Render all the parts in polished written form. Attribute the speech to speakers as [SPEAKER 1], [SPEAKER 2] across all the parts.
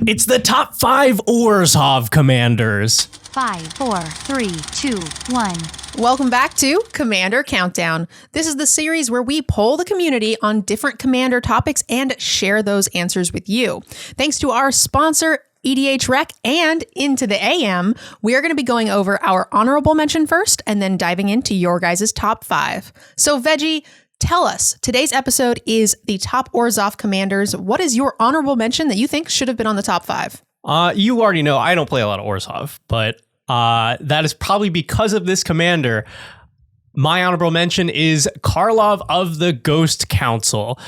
[SPEAKER 1] It's the top 5 Orzhov commanders.
[SPEAKER 2] 5, 4, 3, 2, 1.
[SPEAKER 3] Welcome back to Commander Countdown. This is the series where we poll the community on different commander topics and share those answers with you. Thanks to our sponsor, EDHRec and Into the AM, we are going to be going over our honorable mention first and then diving into your guys' top 5. So Veggie, tell us, today's episode is the top Orzhov commanders. What is your honorable mention that you think should have been on the top 5?
[SPEAKER 1] You already know I don't play a lot of Orzhov, but that is probably because of this commander. My honorable mention is Karlov of the Ghost Council.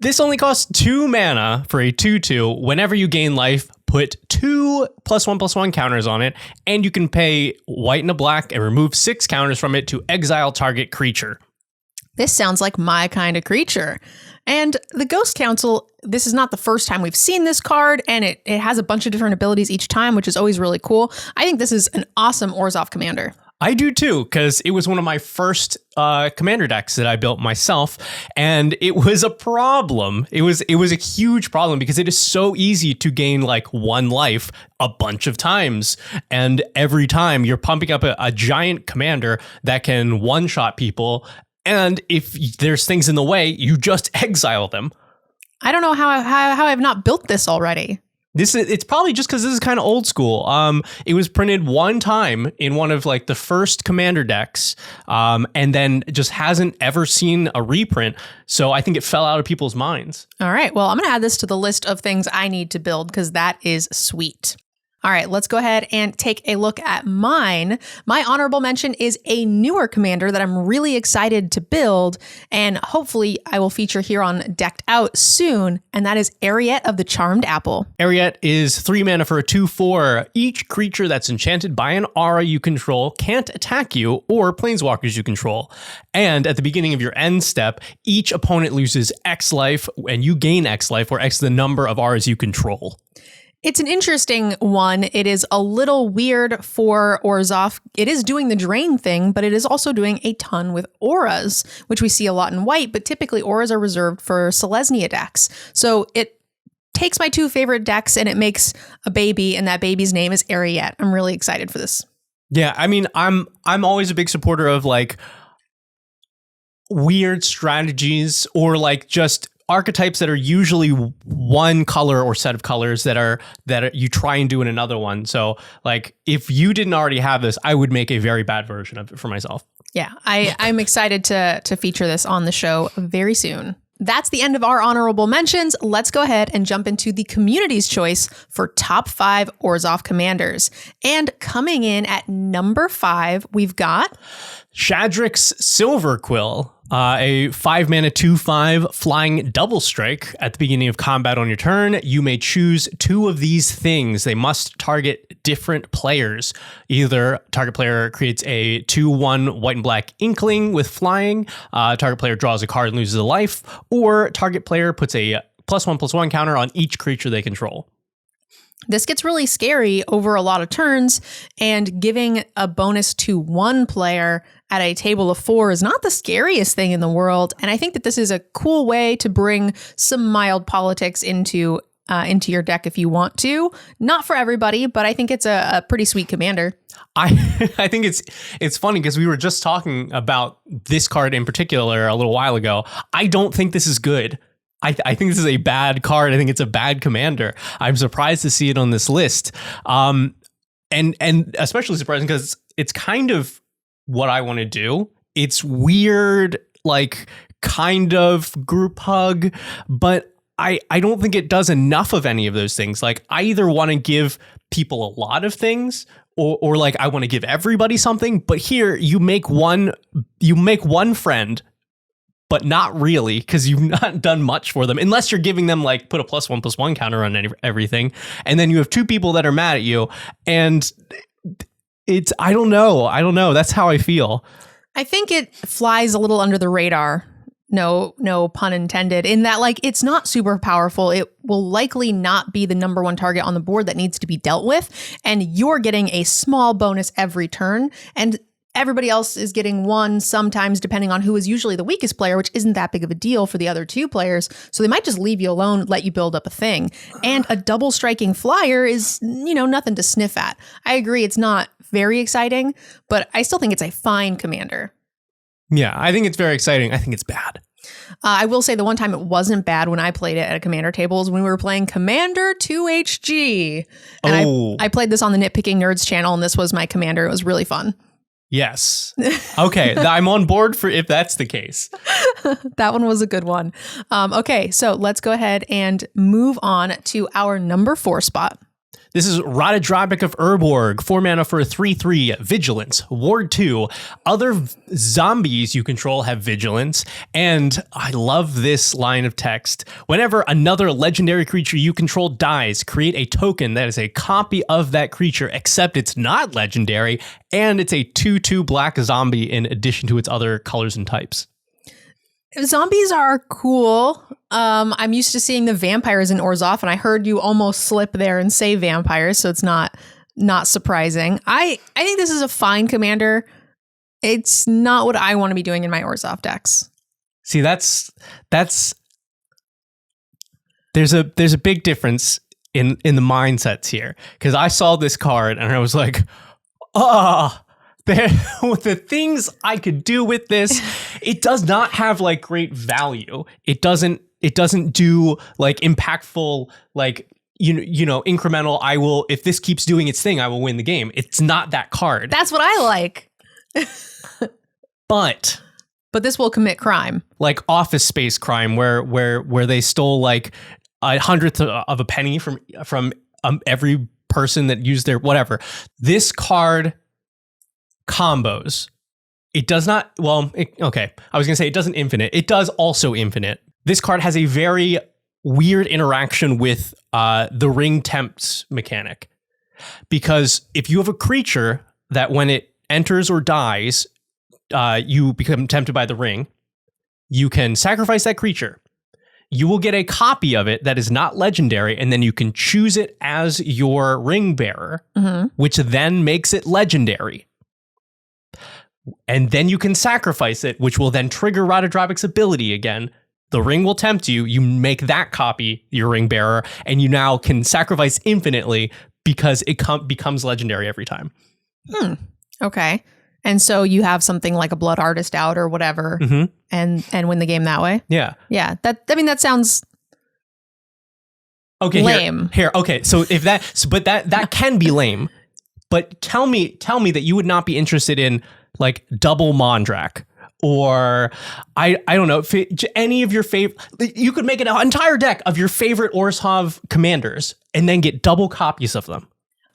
[SPEAKER 1] This only costs 2 mana for a 2/2. Whenever you gain life, put 2 +1/+1 counters on it, and you can pay white and a black and remove 6 counters from it to exile target creature.
[SPEAKER 3] This sounds like my kind of creature. And the Ghost Council, this is not the first time we've seen this card, and it has a bunch of different abilities each time, which is always really cool. I think this is an awesome Orzhov commander.
[SPEAKER 1] I do too, because it was one of my first commander decks that I built myself, and it was a problem. It was a huge problem because it is so easy to gain like 1 life a bunch of times, and every time you're pumping up a giant commander that can one-shot people, and if there's things in the way, you just exile them.
[SPEAKER 3] I don't know how I've not built this already.
[SPEAKER 1] It's probably just because this is kind of old school. It was printed 1 time in one of like the first commander decks, and then just hasn't ever seen a reprint. So I think it fell out of people's minds.
[SPEAKER 3] All right, well, I'm going to add this to the list of things I need to build because that is sweet. All right, let's go ahead and take a look at mine. My honorable mention is a newer commander that I'm really excited to build, and hopefully I will feature here on Decked Out soon, and that is Ariette of the Charmed Apple.
[SPEAKER 1] Ariette is 3 mana for a 2/4. Each creature that's enchanted by an aura you control can't attack you or planeswalkers you control. And at the beginning of your end step, each opponent loses X life, and you gain X life, where X is the number of auras you control.
[SPEAKER 3] It's an interesting one. It is a little weird for Orzhov. It is doing the drain thing, but it is also doing a ton with auras, which we see a lot in white, but typically auras are reserved for Selesnya decks. So it takes my 2 favorite decks and it makes a baby, and that baby's name is Ariette. I'm really excited for this.
[SPEAKER 1] Yeah, I mean, I'm always a big supporter of like weird strategies or like just archetypes that are usually 1 color or set of colors that you try and do in another one. So like if you didn't already have this, I would make a very bad version of it for myself.
[SPEAKER 3] Yeah, I'm excited to feature this on the show very soon. That's the end of our honorable mentions. Let's go ahead and jump into the community's choice for top 5 Orzhov commanders. And coming in at number 5, we've got
[SPEAKER 1] Shadric's Silverquill, a 5 mana 2/5 flying double strike. At the beginning of combat on your turn, you may choose 2 of these things. They must target different players. Either target player creates a 2/1 white and black inkling with flying, target player draws a card and loses a life, or target player puts a +1/+1 counter on each creature they control.
[SPEAKER 3] This gets really scary over a lot of turns, and giving a bonus to 1 player at a table of 4 is not the scariest thing in the world. And I think that this is a cool way to bring some mild politics into your deck if you want to. Not for everybody, but I think it's a pretty sweet commander.
[SPEAKER 1] I think it's funny because we were just talking about this card in particular a little while ago. I don't think this is good. I think this is a bad card. I think it's a bad commander. I'm surprised to see it on this list. And especially surprising because it's kind of what I want to do. It's weird, like kind of group hug, but I don't think it does enough of any of those things. Like I either want to give people a lot of things or like I want to give everybody something, but here you make one friend, but not really, because you've not done much for them, unless you're giving them like put a +1/+1 counter on everything. And then you have 2 people that are mad at you. And I don't know. That's how I feel.
[SPEAKER 3] I think it flies a little under the radar. No pun intended, in that like it's not super powerful. It will likely not be the number 1 target on the board that needs to be dealt with. And you're getting a small bonus every turn. And everybody else is getting one sometimes, depending on who is usually the weakest player, which isn't that big of a deal for the other two players. So they might just leave you alone, let you build up a thing. And a double striking flyer is, nothing to sniff at. I agree, it's not very exciting, but I still think it's a fine commander.
[SPEAKER 1] Yeah, I think it's very exciting. I think it's bad.
[SPEAKER 3] I will say the one time it wasn't bad when I played it at a commander table is when we were playing Commander 2HG. And I played this on the Nitpicking Nerds channel, and this was my commander. It was really fun.
[SPEAKER 1] Yes. Okay, I'm on board for if that's the case.
[SPEAKER 3] That one was a good one. Okay, so let's go ahead and move on to our number 4 spot.
[SPEAKER 1] This is Radadrobic of Urborg, 4 mana for a 3/3, Vigilance, Ward 2. Other zombies you control have Vigilance, and I love this line of text. Whenever another legendary creature you control dies, create a token that is a copy of that creature, except it's not legendary, and it's a 2/2 black zombie in addition to its other colors and types.
[SPEAKER 3] Zombies are cool. I'm used to seeing the vampires in Orzhov, and I heard you almost slip there and say vampires, so it's not surprising. I think this is a fine commander. It's not what I want to be doing in my Orzhov decks.
[SPEAKER 1] See, there's a big difference in the mindsets here, because I saw this card and I was like, the things I could do with this, it does not have like great value. It doesn't do like impactful, like, incremental, I will, if this keeps doing its thing, I will win the game. It's not that card.
[SPEAKER 3] That's what I like.
[SPEAKER 1] But
[SPEAKER 3] this will commit crime.
[SPEAKER 1] Like Office Space crime, where they stole like a hundredth of a penny from every person that used their whatever. This card combos. It does not, okay. I was going to say it doesn't infinite. It does also infinite. This card has a very weird interaction with the ring tempts mechanic. Because if you have a creature that when it enters or dies, you become tempted by the ring, you can sacrifice that creature. You will get a copy of it that is not legendary, and then you can choose it as your ring bearer, which then makes it legendary. And then you can sacrifice it, which will then trigger Radadrobic's ability again. The ring will tempt you. You make that copy your ring bearer, and you now can sacrifice infinitely because it becomes legendary every time.
[SPEAKER 3] Okay. And so you have something like a Blood Artist out or whatever, and win the game that way.
[SPEAKER 1] Yeah.
[SPEAKER 3] Yeah. That sounds lame.
[SPEAKER 1] Here. Okay. So if that can be lame, but tell me that you would not be interested in like double Mondrak, or I don't know, any of your favorite. You could make an entire deck of your favorite Orzhov commanders and then get double copies of them.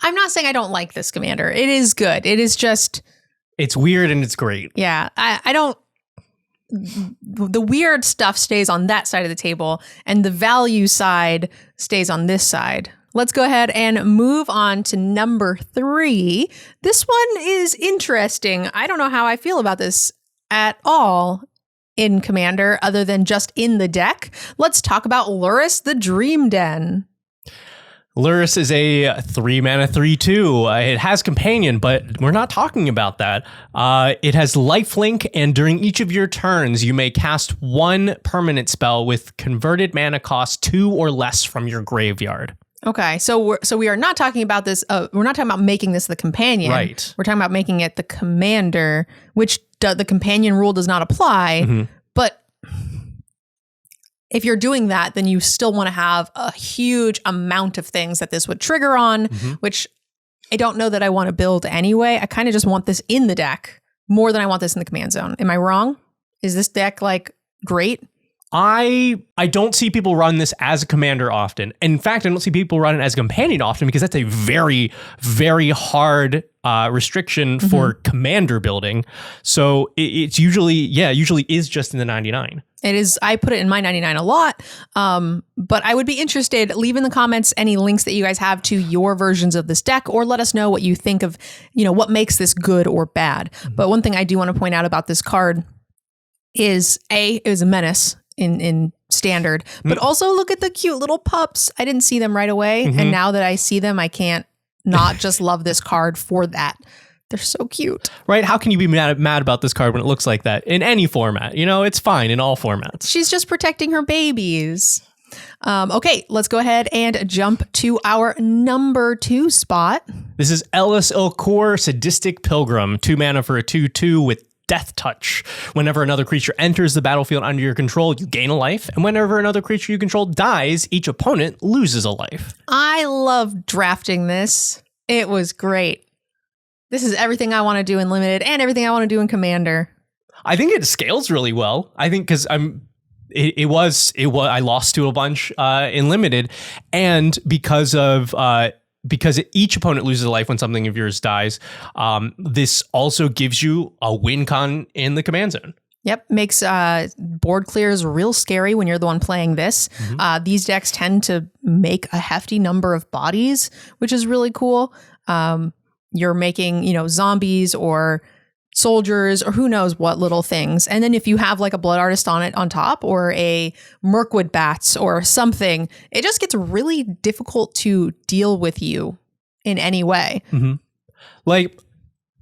[SPEAKER 3] I'm not saying I don't like this commander. It is good. It is just,
[SPEAKER 1] it's weird and it's great.
[SPEAKER 3] Yeah, I don't. The weird stuff stays on that side of the table, and the value side stays on this side. Let's go ahead and move on to number 3. This one is interesting. I don't know how I feel about this at all in Commander, other than just in the deck. Let's talk about Lurrus the Dream Den.
[SPEAKER 1] Lurrus is a 3 mana 3/2. It has Companion, but we're not talking about that. It has Lifelink, and during each of your turns, you may cast 1 permanent spell with converted mana cost 2 or less from your graveyard.
[SPEAKER 3] Okay, so we are not talking about this. We're not talking about making this the companion.
[SPEAKER 1] Right.
[SPEAKER 3] We're talking about making it the commander, which the companion rule does not apply. But if you're doing that, then you still want to have a huge amount of things that this would trigger on, which I don't know that I want to build anyway. I kind of just want this in the deck more than I want this in the command zone. Am I wrong? Is this deck like great?
[SPEAKER 1] I don't see people run this as a commander often. In fact, I don't see people run it as a companion often, because that's a very, very hard restriction for commander building. So it's usually is just in the 99.
[SPEAKER 3] It is. I put it in my 99 a lot. But I would be interested. Leave in the comments any links that you guys have to your versions of this deck, or let us know what you think of, what makes this good or bad. But one thing I do want to point out about this card is it was a menace in standard, but also look at the cute little pups. I didn't see them right away. And now that I see them, I can't not just love this card for that. They're so cute.
[SPEAKER 1] Right? How can you be mad about this card when it looks like that in any format? You know, it's fine in all formats.
[SPEAKER 3] She's just protecting her babies. Okay, let's go ahead and jump to our number 2 spot.
[SPEAKER 1] This is il-kor, Sadistic Pilgrim, 2 mana for a 2/2 with Death Touch. Whenever another creature enters the battlefield under your control, you gain a life. And whenever another creature you control dies, each opponent loses a life.
[SPEAKER 3] I love drafting this. It was great. This is everything I want to do in Limited and everything I want to do in Commander.
[SPEAKER 1] I think it scales really well. I think because I lost to a bunch in Limited, and because each opponent loses a life when something of yours dies, this also gives you a win con in the command zone.
[SPEAKER 3] Yep, makes board clears real scary when you're the one playing this. These decks tend to make a hefty number of bodies, which is really cool. You're making, zombies or soldiers or who knows what little things. And then if you have like a Blood Artist on it on top or a Mirkwood Bats or something, it just gets really difficult to deal with you in any way.
[SPEAKER 1] Mm-hmm. Like,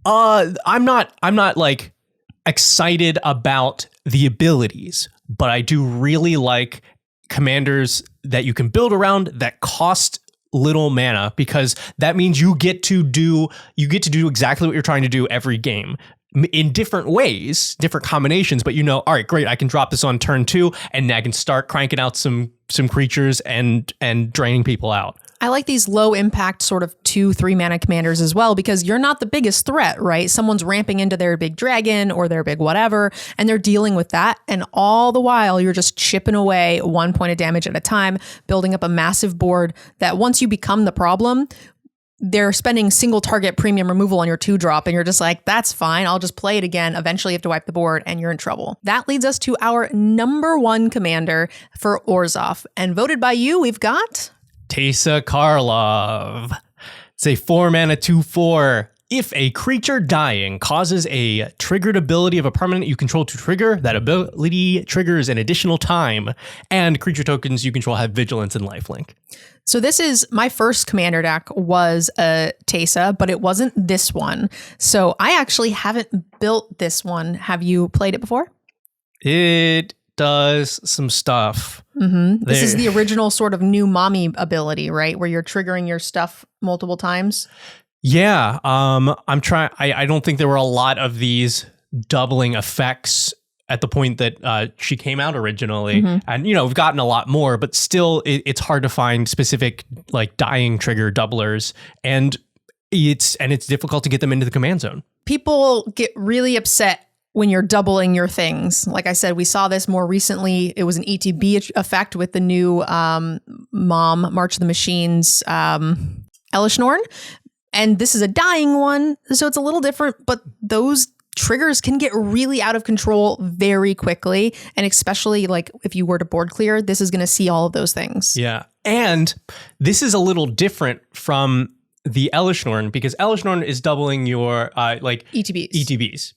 [SPEAKER 1] I'm not like excited about the abilities, but I do really like commanders that you can build around that cost little mana, because that means you get to do exactly what you're trying to do every game in different ways, different combinations. But all right, great, I can drop this on turn 2 and I can start cranking out some creatures and draining people out.
[SPEAKER 3] I like these low impact sort of 2-3 mana commanders as well, because you're not the biggest threat, right? Someone's ramping into their big dragon or their big whatever, and they're dealing with that. And all the while you're just chipping away 1 point of damage at a time, building up a massive board that once you become the problem, they're spending single target premium removal on your 2-drop, and you're just like, that's fine, I'll just play it again. Eventually you have to wipe the board and you're in trouble. That leads us to our number 1 commander for Orzhov. And voted by you, we've got
[SPEAKER 1] Teysa Karlov. It's a 4 mana 2/4. If a creature dying causes a triggered ability of a permanent you control to trigger, that ability triggers an additional time, and creature tokens you control have vigilance and lifelink.
[SPEAKER 3] So this is my first commander deck was a Teysa, but it wasn't this one. So I actually haven't built this one. Have you played it before?
[SPEAKER 1] It does some stuff.
[SPEAKER 3] Mm-hmm. This is the original sort of new mommy ability, right? Where you're triggering your stuff multiple times.
[SPEAKER 1] Yeah. I'm trying. I don't think there were a lot of these doubling effects at the point that she came out originally. Mm-hmm. And, we've gotten a lot more, but still it's hard to find specific like dying trigger doublers. And it's difficult to get them into the command zone. People
[SPEAKER 3] get really upset when you're doubling your things. Like I said, we saw this more recently. It was an ETB effect with the new March of the Machines Elishnorn. And this is a dying one, so it's a little different, but those triggers can get really out of control very quickly. And especially like if you were to board clear, this is going to see all of those things. Yeah. And this is a little different from the Elishnorn, because Elishnorn is doubling your ETBs.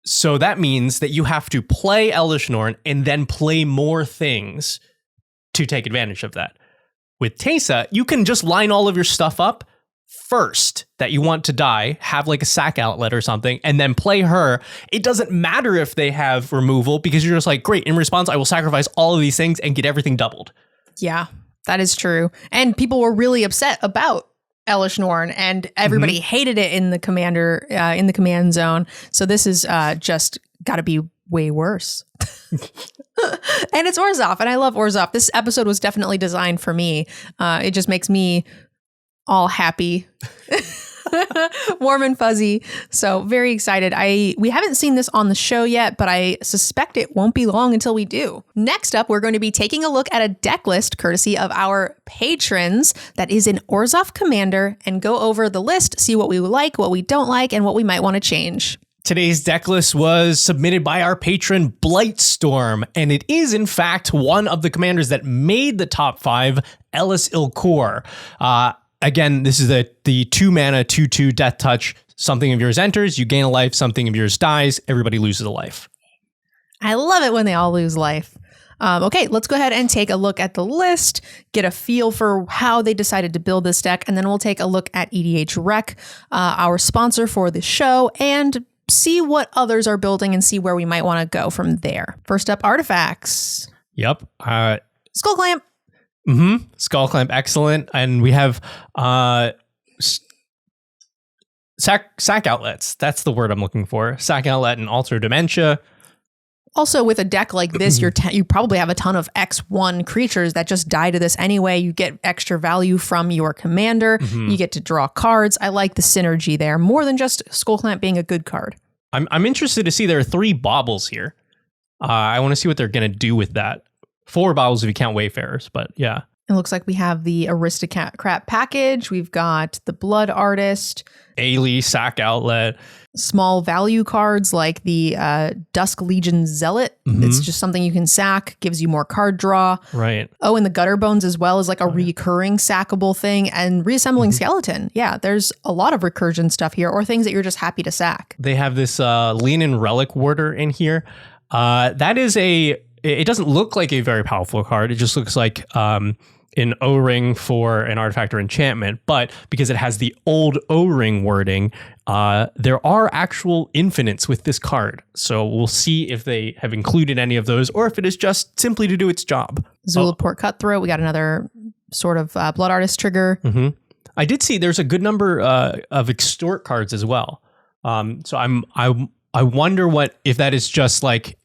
[SPEAKER 3] So that means that you have to play Elishnorn and then play more things to take advantage of that. With Teysa, you can just line all of your stuff up first that you want to die, have like a sack outlet or something, and then play her. It doesn't matter if they have removal, because you're just like, great, in response, I will sacrifice all of these things and get everything doubled. Yeah, that is true. And people were really upset about Elishnorn, and everybody hated it in the command zone. So this is just got to be way worse. And it's Orzhov, and I love Orzhov. This episode was definitely designed for me. It just makes me all happy, warm and fuzzy. So very excited. We haven't seen this on the show yet, but I suspect it won't be long until we do. Next up, we're going to be taking a look at a deck list courtesy of our patrons that is in Orzhov Commander, and go over the list, see what we like, what we don't like, and what we might want to change. Today's deck list was submitted by our patron Blightstorm, and it is in fact one of the commanders that made the top 5, il-kor. Again, this is the 2 mana 2/2 Death Touch. Something of yours enters, you gain a life. Something of yours dies, everybody loses a life. I love it when they all lose life. Okay, let's go ahead and take a look at the list, get a feel for how they decided to build this deck, and then we'll take a look at EDHRec, our sponsor for the show, and see what others are building and see where we might want to go from there. First up, artifacts.
[SPEAKER 1] Yep.
[SPEAKER 3] Skull Clamp.
[SPEAKER 1] Skull Clamp, excellent. And we have sack outlets. That's the word I'm looking for. Sack outlet and Alter Dementia.
[SPEAKER 3] Also, with a deck like this, you probably have a ton of X1 creatures that just die to this anyway. You get extra value from your commander. You get to draw cards. I like the synergy there more than just Skull Clamp being a good card. I'm interested to see there are 3 baubles here. I want to see what they're going to do with that. 4 baubles if you count Wayfarers, but yeah. It looks like we have the Aristocrat package. We've got the Blood Artist.
[SPEAKER 1] Ailey, Sack Outlet.
[SPEAKER 3] Small value cards like the Dusk Legion Zealot. It's just something you can sack, gives you more card draw.
[SPEAKER 1] Right.
[SPEAKER 3] Oh, and the Gutter Bones as well is like a recurring sackable thing. And Reassembling Skeleton. Yeah, there's a lot of recursion stuff here, or things that you're just happy to sack.
[SPEAKER 1] They have this Leanin Relic Warder in here. That is it doesn't look like a very powerful card. It just looks like an O-ring for an artifact or enchantment, but because it has the old O-ring wording, there are actual infinites with this card. So we'll see if they have included any of those or if it is just simply to do its job.
[SPEAKER 3] Zulaport Cutthroat. We got another sort of Blood Artist trigger.
[SPEAKER 1] I did see there's a good number of extort cards as well. So I wonder if that is just like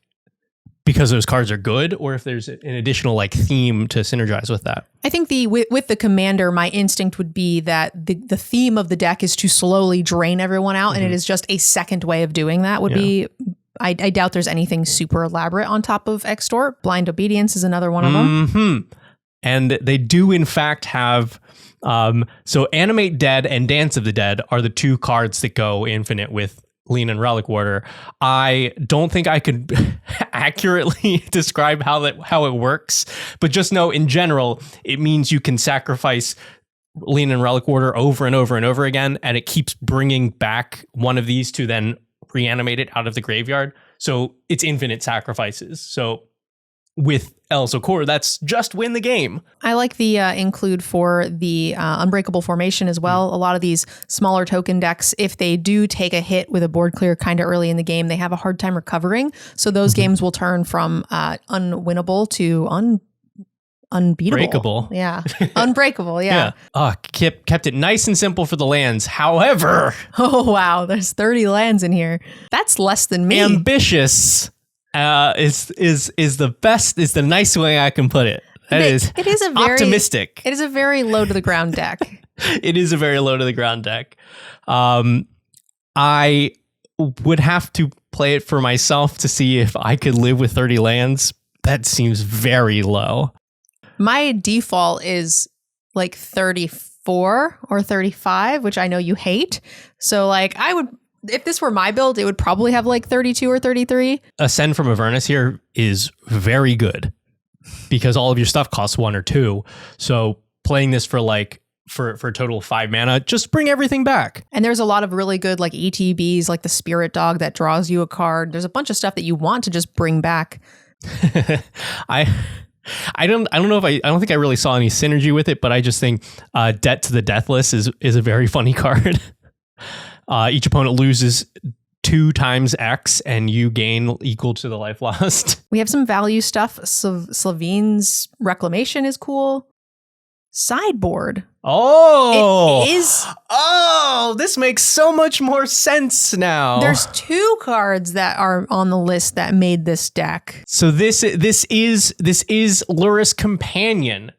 [SPEAKER 1] because those cards are good, or if there's an additional like theme to synergize with that.
[SPEAKER 3] I think with the commander, my instinct would be that the theme of the deck is to slowly drain everyone out, and it is just a second way of doing that would be. I doubt there's anything super elaborate on top of Extort. Blind Obedience is another one of them.
[SPEAKER 1] And they do in fact have so Animate Dead and Dance of the Dead are the 2 cards that go infinite with Leanin Relic Warder. I don't think I could accurately describe how it works, but just know in general, it means you can sacrifice Leanin Relic Warder over and over and over again, and it keeps bringing back one of these to then reanimate it out of the graveyard. So it's infinite sacrifices. So with il-kor, that's just win the game.
[SPEAKER 3] I like the include for the Unbreakable Formation as well. A lot of these smaller token decks, if they do take a hit with a board clear kind of early in the game, they have a hard time recovering. So those games will turn from unwinnable to unbeatable.
[SPEAKER 1] Breakable.
[SPEAKER 3] Yeah. Unbreakable. Yeah.
[SPEAKER 1] Kept it nice and simple for the lands. However.
[SPEAKER 3] Oh, wow. There's 30 lands in here. That's less than me.
[SPEAKER 1] Ambitious. Is the nice way I can put it. It is a very optimistic.
[SPEAKER 3] It is a very low to the ground deck.
[SPEAKER 1] It is a very low to the ground deck. I would have to play it for myself to see if I could live with 30 lands. That seems very low.
[SPEAKER 3] My default is like 34 or 35, which I know you hate. So like I would. If this were my build, it would probably have like 32 or 33.
[SPEAKER 1] Ascend from Avernus here is very good because all of your stuff costs 1 or 2. So playing this for a total of 5 mana, just bring everything back.
[SPEAKER 3] And there's a lot of really good like ETBs, like the Spirit Dog that draws you a card. There's a bunch of stuff that you want to just bring back.
[SPEAKER 1] I don't know if I don't think I really saw any synergy with it, but I just think Debt to the Deathless is a very funny card. Each opponent loses 2 times X and you gain equal to the life lost.
[SPEAKER 3] We have some value stuff. Slavine's Reclamation is cool. Sideboard.
[SPEAKER 1] Oh,
[SPEAKER 3] it is.
[SPEAKER 1] Oh, this makes so much more sense now.
[SPEAKER 3] There's 2 cards that are on the list that made this deck.
[SPEAKER 1] So this is Lurrus Companion.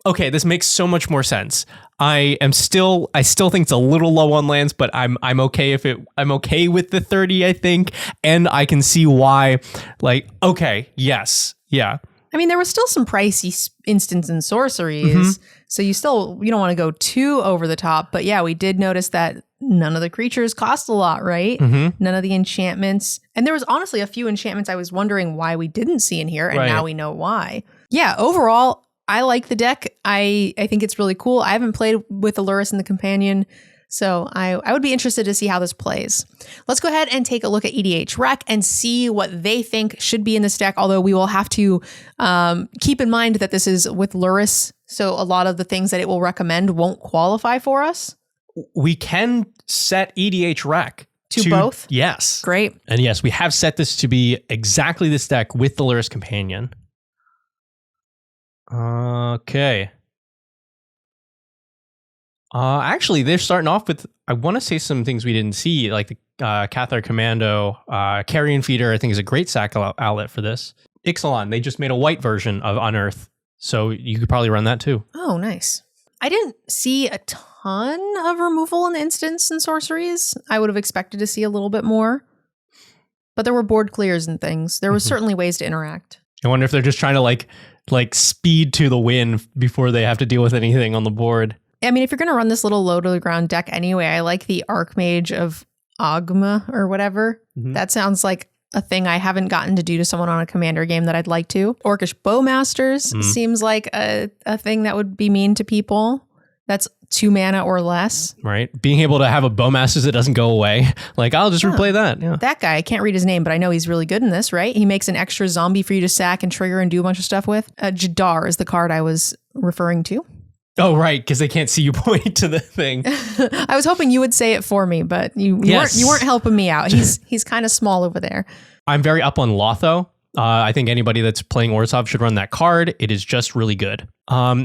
[SPEAKER 1] Okay, this makes so much more sense. I still think it's a little low on lands, but I'm okay I'm okay with the 30, I think, and I can see why. Like, okay, yes, yeah.
[SPEAKER 3] I mean, there was still some pricey instants and sorceries, so you don't want to go too over the top. But yeah, we did notice that none of the creatures cost a lot, right? None of the enchantments, and there was honestly a few enchantments I was wondering why we didn't see in here, and now we know why. Yeah, overall, I like the deck. I think it's really cool. I haven't played with the Lurrus and the Companion So I would be interested to see how this plays. Let's go ahead and take a look at EDHRec and see what they think should be in this deck, although we will have to keep in mind that this is with Lurrus, so a lot of the things that it will recommend won't qualify for us.
[SPEAKER 1] We can set EDHRec
[SPEAKER 3] to both?
[SPEAKER 1] Yes.
[SPEAKER 3] Great.
[SPEAKER 1] And yes, we have set this to be exactly this deck with the Lurrus Companion. Okay. Actually, they're starting off with, I want to say some things we didn't see, like the Cathar Commando, Carrion Feeder, I think is a great sack outlet for this. Ixalan, they just made a white version of Unearth, so you could probably run that too.
[SPEAKER 3] Oh, nice. I didn't see a ton of removal in instants and sorceries. I would have expected to see a little bit more, but there were board clears and things. There was certainly ways to interact.
[SPEAKER 1] I wonder if they're just trying to like speed to the win before they have to deal with anything on the board.
[SPEAKER 3] I mean, if you're going to run this little low to the ground deck anyway, I like the Archmage of Ogma or whatever. That sounds like a thing I haven't gotten to do to someone on a commander game that I'd like to. Orcish Bowmasters seems like a thing that would be mean to people. That's 2 mana or less.
[SPEAKER 1] Right. Being able to have a Bowmasters that doesn't go away. Like, I'll just replay that. Yeah.
[SPEAKER 3] That guy, I can't read his name, but I know he's really good in this, right? He makes an extra zombie for you to sack and trigger and do a bunch of stuff with. Jadar is the card I was referring to.
[SPEAKER 1] Oh, right, because they can't see you point to the thing.
[SPEAKER 3] I was hoping you would say it for me, but you weren't helping me out. He's kind of small over there. I'm
[SPEAKER 1] very up on Lotho. I think anybody that's playing Orzhov should run that card. It is just really good.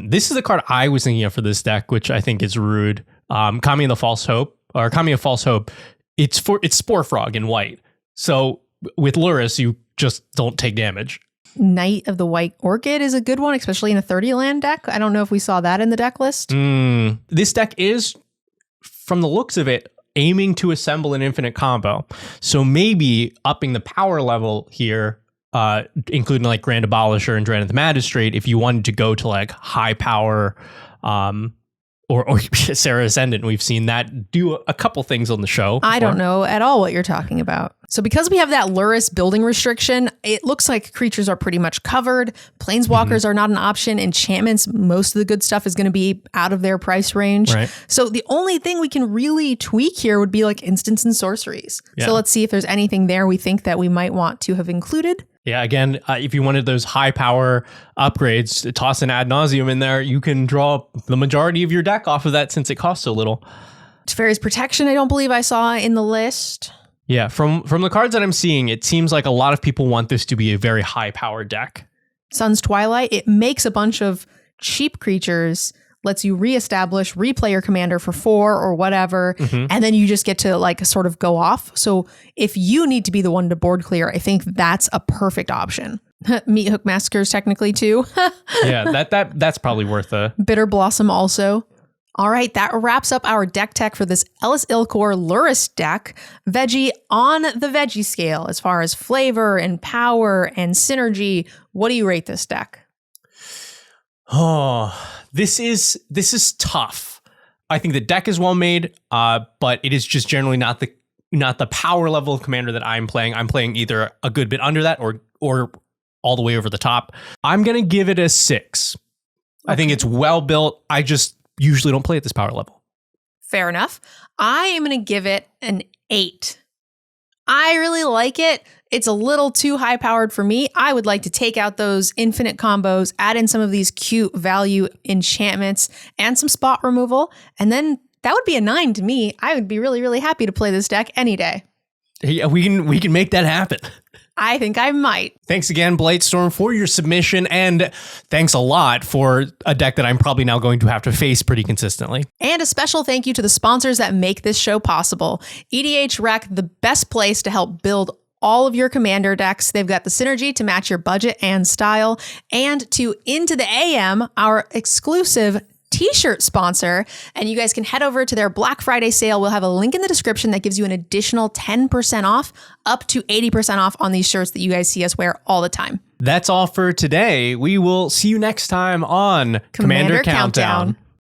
[SPEAKER 1] This is the card I was thinking of for this deck, which I think is rude. Kami of the False Hope, or Kami of False Hope. It's Spore Frog in white. So with Lurrus, you just don't take damage.
[SPEAKER 3] Knight of the White Orchid is a good one, especially in a 30 land deck. I don't know if we saw that in the deck list.
[SPEAKER 1] This deck is, from the looks of it, aiming to assemble an infinite combo. So maybe upping the power level here, including like Grand Abolisher and Dread the Magistrate, if you wanted to go to like high power, or Sarah Ascendant. We've seen that do a couple things on the show before.
[SPEAKER 3] I don't know at all what you're talking about. So because we have that Lurrus building restriction, it looks like creatures are pretty much covered. Planeswalkers are not an option. Enchantments, most of the good stuff is going to be out of their price range.
[SPEAKER 1] Right.
[SPEAKER 3] So the only thing we can really tweak here would be like instants and sorceries.
[SPEAKER 1] Yeah.
[SPEAKER 3] So let's see if there's anything there we think that we might want to have included.
[SPEAKER 1] Yeah, again, if you wanted those high power upgrades, toss an Ad Nauseam in there, you can draw the majority of your deck off of that since it costs so little.
[SPEAKER 3] Teferi's Protection, I don't believe I saw in the list.
[SPEAKER 1] Yeah, from the cards that I'm seeing, it seems like a lot of people want this to be a very high powered deck.
[SPEAKER 3] Sun's Twilight, it makes a bunch of cheap creatures, lets you reestablish, replay your commander for 4 or whatever, and then you just get to like sort of go off. So if you need to be the one to board clear, I think that's a perfect option. Meat Hook Massacres technically too.
[SPEAKER 1] Yeah, that's probably worth a...
[SPEAKER 3] Bitter Blossom also. All right, that wraps up our deck tech for this Ellis il-kor Lurrus deck. Veggie, on the Veggie scale, as far as flavor and power and synergy, what do you rate this deck?
[SPEAKER 1] Oh, this is tough. I think the deck is well made, but it is just generally not the power level of commander that I'm playing. I'm playing either a good bit under that or all the way over the top. I'm gonna give it a 6. Okay. I think it's well built. I just usually don't play at this power level.
[SPEAKER 3] Fair enough. I am gonna give it an 8. I really like it. It's a little too high powered for me. I would like to take out those infinite combos, add in some of these cute value enchantments and some spot removal. And then that would be a 9 to me. I would be really, really happy to play this deck any day.
[SPEAKER 1] Yeah, we can make that happen.
[SPEAKER 3] I think I might.
[SPEAKER 1] Thanks again, Blightstorm, for your submission, and thanks a lot for a deck that I'm probably now going to have to face pretty consistently.
[SPEAKER 3] And a special thank you to the sponsors that make this show possible. EDHRec, the best place to help build all of your commander decks. They've got the synergy to match your budget and style, and to Into the AM, our exclusive t-shirt sponsor, and you guys can head over to their Black Friday sale. We'll have a link in the description that gives you an additional 10% off, up to 80% off on these shirts that you guys see us wear all the time.
[SPEAKER 1] That's all for today. We will see you next time on Commander Countdown.